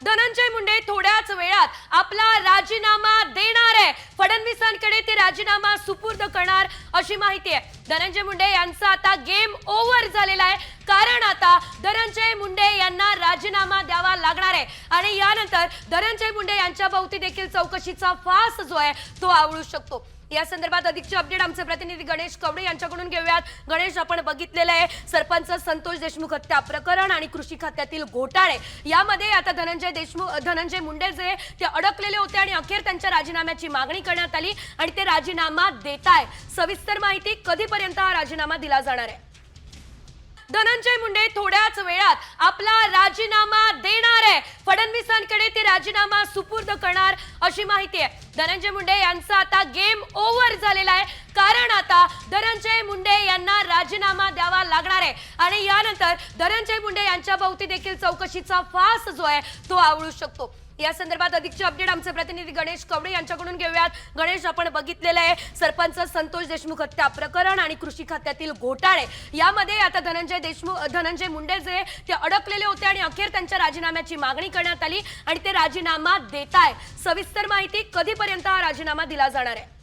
धनंजय मुंडे थोड्याच वेळात आपला राजीनामा देणार आहे। फडणवीसांकडे ते राजीनामा सुपूर्द करणार अशी माहिती आहे। धनंजय मुंडे यांचा आता गेम ओव्हर झालेला आहे, कारण आता धनंजय मुंडे यांना राजीनामा द्यावा लागणार आहे आणि यानंतर धनंजय मुंडे यांच्या भोवती देखील चौकशीचा फास जो आहे तो आवळू शकतो। या संदर्भात अधिकचे अपडेट आमचे प्रतिनिधी गणेश कवडे यांच्याकडून घेऊयात। गणेश, आपण बघितलेलं आहे सरपंच संतोष देशमुख हत्या प्रकरण आणि कृषी खात्यातील घोटाळे, यामध्ये आता धनंजय मुंडे जे ते अडकलेले होते आणि अखेर त्यांच्या राजीनाम्याची मागणी करण्यात आली आणि ते राजीनामा देताय। सविस्तर माहिती, कधीपर्यंत हा राजीनामा दिला जाणार आहे? धनंजय मुंडे थोड्याच वेळात आपला राजीनामा देणार आहे। फडणवीसांकडे ते राजीनामा सुपूर्द करणार अशी माहिती आहे। धनंजय मुंडे यांचा आता गेम ओव्हर झालेला आहे, कारण आता धनंजय मुंडे यांना राजीनामा द्यावा लागणार आहे आणि यानंतर धनंजय मुंडे यांच्या भोवती देखील चौकशीचा फास जो आहे तो आवळू शकतो। या संदर्भात अधिकचे अपडेट आमचे प्रतिनिधी गणेश कवडे यांच्याकडून घेऊयात। गणेश, आपण बघितलेलं आहे सरपंच संतोष देशमुख हत्या प्रकरण आणि कृषी खात्यातील घोटाळे, यामध्ये आता धनंजय मुंडे जे ते अडकलेले होते आणि अखेर त्यांच्या राजीनाम्याची मागणी करण्यात आली आणि ते राजीनामा देताय। सविस्तर माहिती, कधीपर्यंत हा राजीनामा दिला जाणार आहे?